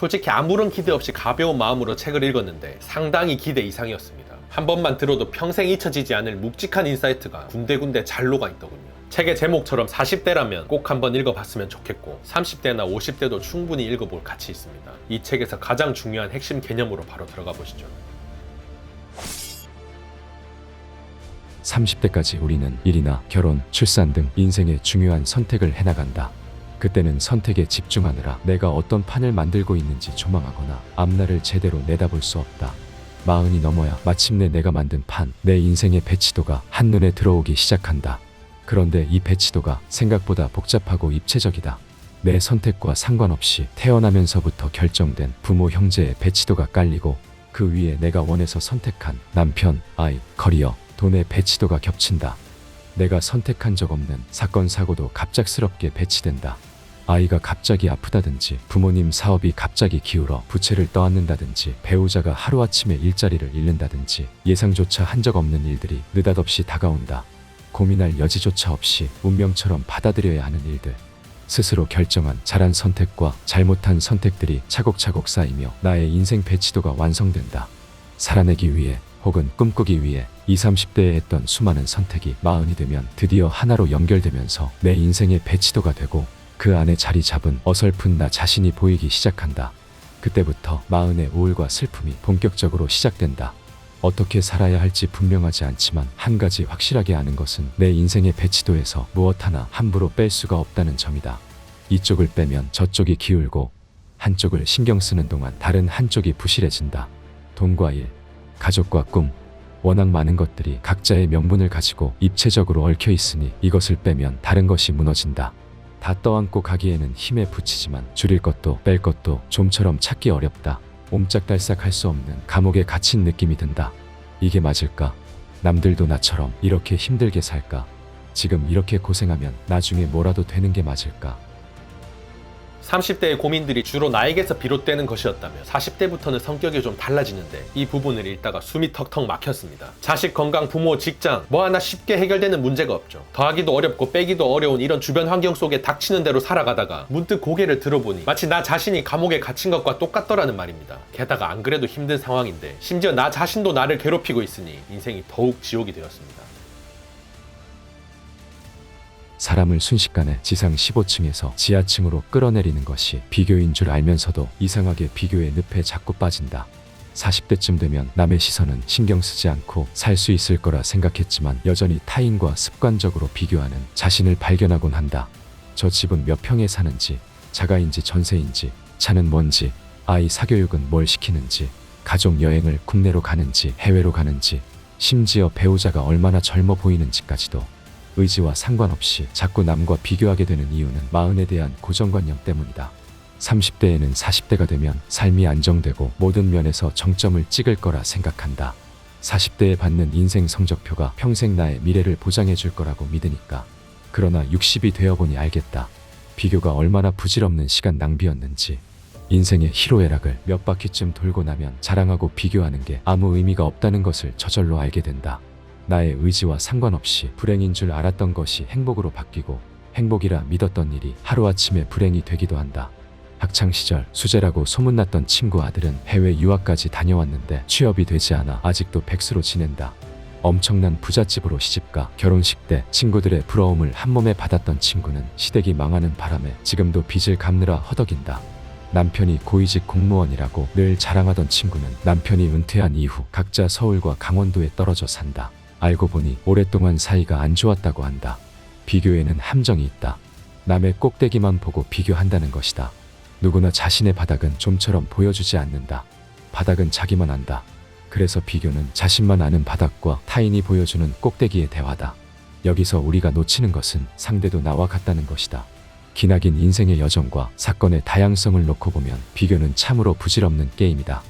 솔직히 아무런 기대 없이 가벼운 마음으로 책을 읽었는데 상당히 기대 이상이었습니다. 한 번만 들어도 평생 잊혀지지 않을 묵직한 인사이트가 군데군데 잘 녹아있더군요. 책의 제목처럼 40대라면 꼭 한번 읽어봤으면 좋겠고 30대나 50대도 충분히 읽어볼 가치 있습니다. 이 책에서 가장 중요한 핵심 개념으로 바로 들어가 보시죠. 30대까지 우리는 일이나 결혼, 출산 등 인생의 중요한 선택을 해나간다. 그때는 선택에 집중하느라 내가 어떤 판을 만들고 있는지 조망하거나 앞날을 제대로 내다볼 수 없다. 40이 넘어야 마침내 내가 만든 판, 내 인생의 배치도가 한눈에 들어오기 시작한다. 그런데 이 배치도가 생각보다 복잡하고 입체적이다. 내 선택과 상관없이 태어나면서부터 결정된 부모, 형제의 배치도가 깔리고 그 위에 내가 원해서 선택한 남편, 아이, 커리어, 돈의 배치도가 겹친다. 내가 선택한 적 없는 사건, 사고도 갑작스럽게 배치된다. 아이가 갑자기 아프다든지 부모님 사업이 갑자기 기울어 부채를 떠안는다든지 배우자가 하루아침에 일자리를 잃는다든지 예상조차 한 적 없는 일들이 느닷없이 다가온다. 고민할 여지조차 없이 운명처럼 받아들여야 하는 일들. 스스로 결정한 잘한 선택과 잘못한 선택들이 차곡차곡 쌓이며 나의 인생 배치도가 완성된다. 살아내기 위해 혹은 꿈꾸기 위해 20, 30대에 했던 수많은 선택이 40이 되면 드디어 하나로 연결되면서 내 인생의 배치도가 되고 그 안에 자리 잡은 어설픈 나 자신이 보이기 시작한다. 그때부터 40의 우울과 슬픔이 본격적으로 시작된다. 어떻게 살아야 할지 분명하지 않지만 한 가지 확실하게 아는 것은 내 인생의 배치도에서 무엇 하나 함부로 뺄 수가 없다는 점이다. 이쪽을 빼면 저쪽이 기울고 한쪽을 신경 쓰는 동안 다른 한쪽이 부실해진다. 돈과 일, 가족과 꿈, 워낙 많은 것들이 각자의 명분을 가지고 입체적으로 얽혀 있으니 이것을 빼면 다른 것이 무너진다. 다 떠안고 가기에는 힘에 부치지만 줄일 것도 뺄 것도 좀처럼 찾기 어렵다. 옴짝달싹 할 수 없는 감옥에 갇힌 느낌이 든다. 이게 맞을까? 남들도 나처럼 이렇게 힘들게 살까? 지금 이렇게 고생하면 나중에 뭐라도 되는 게 맞을까? 30대의 고민들이 주로 나에게서 비롯되는 것이었다면 40대부터는 성격이 좀 달라지는데 이 부분을 읽다가 숨이 턱턱 막혔습니다. 자식 건강, 부모, 직장 뭐 하나 쉽게 해결되는 문제가 없죠. 더하기도 어렵고 빼기도 어려운 이런 주변 환경 속에 닥치는 대로 살아가다가 문득 고개를 들어보니 마치 나 자신이 감옥에 갇힌 것과 똑같더라는 말입니다. 게다가 안 그래도 힘든 상황인데 심지어 나 자신도 나를 괴롭히고 있으니 인생이 더욱 지옥이 되었습니다. 사람을 순식간에 지상 15층에서 지하층으로 끌어내리는 것이 비교인 줄 알면서도 이상하게 비교의 늪에 자꾸 빠진다. 40대쯤 되면 남의 시선은 신경 쓰지 않고 살 수 있을 거라 생각했지만 여전히 타인과 습관적으로 비교하는 자신을 발견하곤 한다. 저 집은 몇 평에 사는지, 자가인지 전세인지, 차는 뭔지, 아이 사교육은 뭘 시키는지, 가족 여행을 국내로 가는지 해외로 가는지, 심지어 배우자가 얼마나 젊어 보이는지까지도 의지와 상관없이 자꾸 남과 비교하게 되는 이유는 40에 대한 고정관념 때문이다. 30대에는 40대가 되면 삶이 안정되고 모든 면에서 정점을 찍을 거라 생각한다. 40대에 받는 인생 성적표가 평생 나의 미래를 보장해 줄 거라고 믿으니까. 그러나 60이 되어보니 알겠다. 비교가 얼마나 부질없는 시간 낭비였는지. 인생의 희로애락을 몇 바퀴쯤 돌고 나면 자랑하고 비교하는 게 아무 의미가 없다는 것을 저절로 알게 된다. 나의 의지와 상관없이 불행인 줄 알았던 것이 행복으로 바뀌고 행복이라 믿었던 일이 하루아침에 불행이 되기도 한다. 학창시절 수재라고 소문났던 친구 아들은 해외 유학까지 다녀왔는데 취업이 되지 않아 아직도 백수로 지낸다. 엄청난 부잣집으로 시집가 결혼식 때 친구들의 부러움을 한몸에 받았던 친구는 시댁이 망하는 바람에 지금도 빚을 갚느라 허덕인다. 남편이 고위직 공무원이라고 늘 자랑하던 친구는 남편이 은퇴한 이후 각자 서울과 강원도에 떨어져 산다. 알고 보니 오랫동안 사이가 안 좋았다고 한다. 비교에는 함정이 있다. 남의 꼭대기만 보고 비교한다는 것이다. 누구나 자신의 바닥은 좀처럼 보여주지 않는다. 바닥은 자기만 안다. 그래서 비교는 자신만 아는 바닥과 타인이 보여주는 꼭대기의 대화다. 여기서 우리가 놓치는 것은 상대도 나와 같다는 것이다. 기나긴 인생의 여정과 사건의 다양성을 놓고 보면 비교는 참으로 부질없는 게임이다.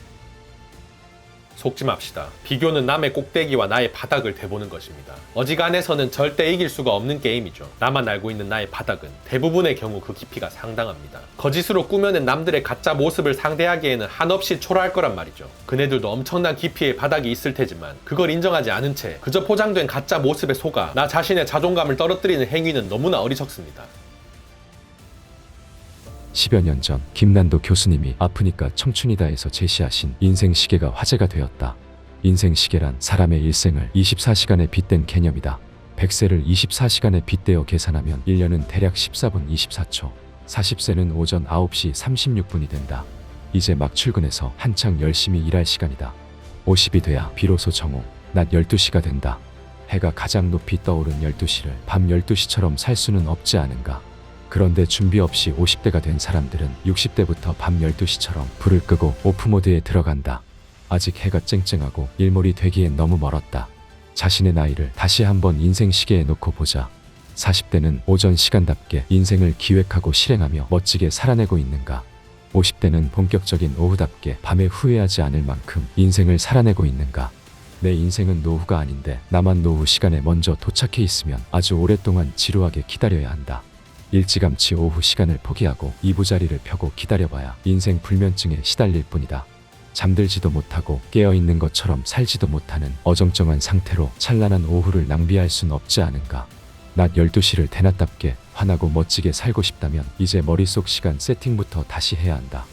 속지 맙시다. 비교는 남의 꼭대기와 나의 바닥을 대보는 것입니다. 어지간해서는 절대 이길 수가 없는 게임이죠. 나만 알고 있는 나의 바닥은 대부분의 경우 그 깊이가 상당합니다. 거짓으로 꾸며낸 남들의 가짜 모습을 상대하기에는 한없이 초라할 거란 말이죠. 그네들도 엄청난 깊이의 바닥이 있을 테지만 그걸 인정하지 않은 채 그저 포장된 가짜 모습에 속아 나 자신의 자존감을 떨어뜨리는 행위는 너무나 어리석습니다. 10여 년 전 김난도 교수님이 아프니까 청춘이다에서 제시하신 인생시계가 화제가 되었다. 인생시계란 사람의 일생을 24시간에 빗댄 개념이다. 100세를 24시간에 빗대어 계산하면 1년은 대략 14분 24초, 40세는 오전 9시 36분이 된다. 이제 막 출근해서 한창 열심히 일할 시간이다. 50이 돼야 비로소 정오, 낮 12시가 된다. 해가 가장 높이 떠오른 12시를 밤 12시처럼 살 수는 없지 않은가. 그런데 준비 없이 50대가 된 사람들은 60대부터 밤 12시처럼 불을 끄고 오프모드에 들어간다. 아직 해가 쨍쨍하고 일몰이 되기엔 너무 멀었다. 자신의 나이를 다시 한번 인생 시계에 놓고 보자. 40대는 오전 시간답게 인생을 기획하고 실행하며 멋지게 살아내고 있는가? 50대는 본격적인 오후답게 밤에 후회하지 않을 만큼 인생을 살아내고 있는가? 내 인생은 노후가 아닌데 나만 노후 시간에 먼저 도착해 있으면 아주 오랫동안 지루하게 기다려야 한다. 일찌감치 오후 시간을 포기하고 이부자리를 펴고 기다려봐야 인생 불면증에 시달릴 뿐이다. 잠들지도 못하고 깨어있는 것처럼 살지도 못하는 어정쩡한 상태로 찬란한 오후를 낭비할 순 없지 않은가. 낮 12시를 대낮답게 환하고 멋지게 살고 싶다면 이제 머릿속 시간 세팅부터 다시 해야 한다.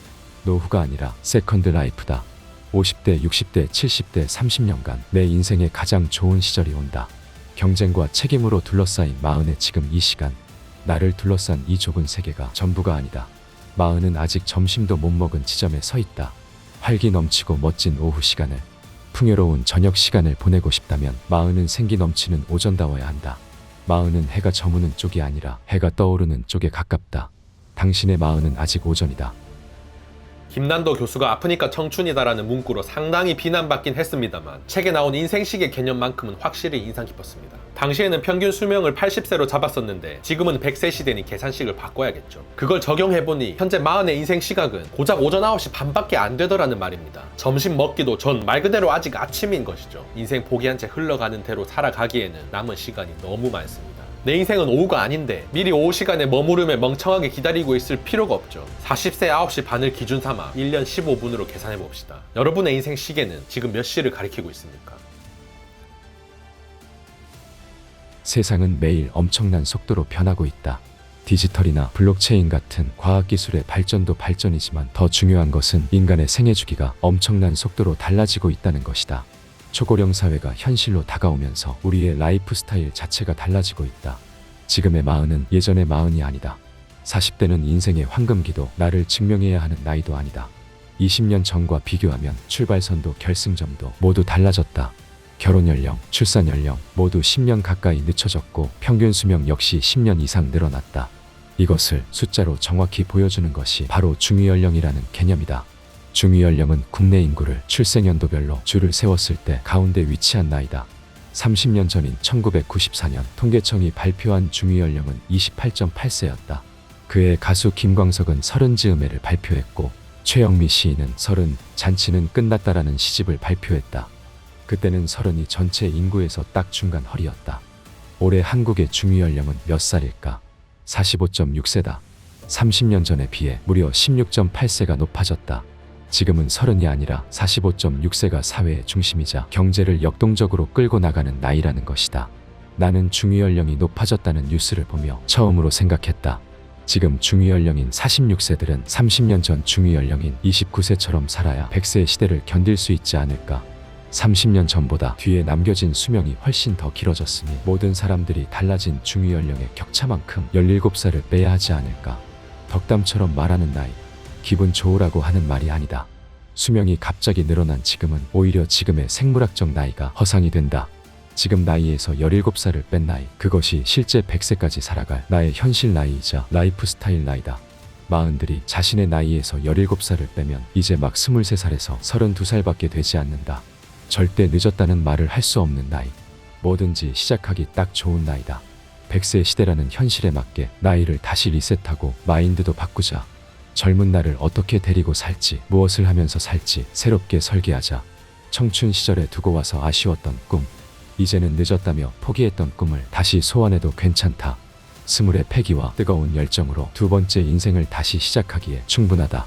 노후가 아니라 세컨드 라이프다. 50대, 60대, 70대, 30년간 내 인생의 가장 좋은 시절이 온다. 경쟁과 책임으로 둘러싸인 마흔의 지금 이 시간, 나를 둘러싼 이 좁은 세계가 전부가 아니다. 마흔은 아직 점심도 못 먹은 지점에 서 있다. 활기 넘치고 멋진 오후 시간을, 풍요로운 저녁 시간을 보내고 싶다면 마흔은 생기 넘치는 오전다워야 한다. 마흔은 해가 저무는 쪽이 아니라 해가 떠오르는 쪽에 가깝다. 당신의 마흔은 아직 오전이다. 김난도 교수가 아프니까 청춘이다라는 문구로 상당히 비난받긴 했습니다만 책에 나온 인생시계 개념만큼은 확실히 인상 깊었습니다. 당시에는 평균 수명을 80세로 잡았었는데 지금은 100세 시대니 계산식을 바꿔야겠죠. 그걸 적용해보니 현재 마흔의 인생 시각은 고작 오전 9시 반밖에 안 되더라는 말입니다. 점심 먹기도 전 말 그대로 아직 아침인 것이죠. 인생 포기한 채 흘러가는 대로 살아가기에는 남은 시간이 너무 많습니다. 내 인생은 오후가 아닌데 미리 오후 시간에 머무르며 멍청하게 기다리고 있을 필요가 없죠. 40세 9시 반을 기준 삼아 1년 15분으로 계산해 봅시다. 여러분의 인생 시계는 지금 몇 시를 가리키고 있습니까? 세상은 매일 엄청난 속도로 변하고 있다. 디지털이나 블록체인 같은 과학기술의 발전도 발전이지만 더 중요한 것은 인간의 생애 주기가 엄청난 속도로 달라지고 있다는 것이다. 초고령 사회가 현실로 다가오면서 우리의 라이프 스타일 자체가 달라지고 있다. 지금의 마흔은 예전의 마흔이 아니다. 40대는 인생의 황금기도, 나를 증명해야 하는 나이도 아니다. 20년 전과 비교하면 출발선도 결승점도 모두 달라졌다. 결혼 연령, 출산 연령 모두 10년 가까이 늦춰졌고 평균 수명 역시 10년 이상 늘어났다. 이것을 숫자로 정확히 보여주는 것이 바로 중위연령이라는 개념이다. 중위연령은 국내 인구를 출생연도별로 줄을 세웠을 때 가운데 위치한 나이다. 30년 전인 1994년 통계청이 발표한 중위연령은 28.8세였다. 그해 가수 김광석은 30즈음에를 발표했고 최영미 시인은 30, 잔치는 끝났다라는 시집을 발표했다. 그때는 30이 전체 인구에서 딱 중간 허리였다. 올해 한국의 중위연령은 몇 살일까? 45.6세다. 30년 전에 비해 무려 16.8세가 높아졌다. 지금은 30이 아니라 45.6세가 사회의 중심이자 경제를 역동적으로 끌고 나가는 나이라는 것이다. 나는 중위연령이 높아졌다는 뉴스를 보며 처음으로 생각했다. 지금 중위연령인 46세들은 30년 전 중위연령인 29세처럼 살아야 100세의 시대를 견딜 수 있지 않을까. 30년 전보다 뒤에 남겨진 수명이 훨씬 더 길어졌으니 모든 사람들이 달라진 중위연령의 격차만큼 17살을 빼야 하지 않을까. 덕담처럼 말하는 나이, 기분 좋으라고 하는 말이 아니다. 수명이 갑자기 늘어난 지금은 오히려 지금의 생물학적 나이가 허상이 된다. 지금 나이에서 17살을 뺀 나이, 그것이 실제 100세까지 살아갈 나의 현실 나이이자 라이프 스타일 나이다. 마흔들이 자신의 나이에서 17살을 빼면 이제 막 23살에서 32살밖에 되지 않는다. 절대 늦었다는 말을 할 수 없는 나이. 뭐든지 시작하기 딱 좋은 나이다. 100세 시대라는 현실에 맞게 나이를 다시 리셋하고 마인드도 바꾸자. 젊은 나를 어떻게 데리고 살지, 무엇을 하면서 살지 새롭게 설계하자. 청춘 시절에 두고 와서 아쉬웠던 꿈, 이제는 늦었다며 포기했던 꿈을 다시 소환해도 괜찮다. 스물의 패기와 뜨거운 열정으로 두 번째 인생을 다시 시작하기에 충분하다.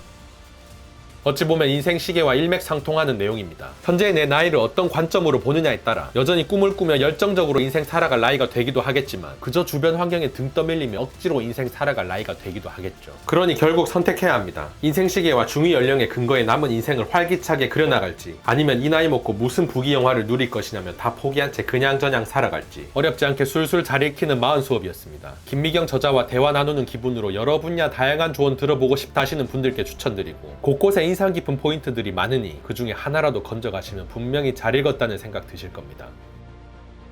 어찌 보면 인생 시계와 일맥상통하는 내용입니다. 현재의 내 나이를 어떤 관점으로 보느냐에 따라 여전히 꿈을 꾸며 열정적으로 인생 살아갈 나이가 되기도 하겠지만 그저 주변 환경에 등 떠밀리며 억지로 인생 살아갈 나이가 되기도 하겠죠. 그러니 결국 선택해야 합니다. 인생 시계와 중위 연령의 근거에 남은 인생을 활기차게 그려나갈지, 아니면 이 나이 먹고 무슨 부귀영화를 누릴 것이냐면 다 포기한 채 그냥저냥 살아갈지, 어렵지 않게 술술 잘 읽히는 마흔 수업이었습니다. 김미경 저자와 대화 나누는 기분으로 여러 분야 다양한 조언 들어보고 싶다 하시는 분들께 추천드리고, 곳곳에 인상 깊은 포인트들이 많으니 그 중에 하나라도 건져가시면 분명히 잘 읽었다는 생각 드실 겁니다.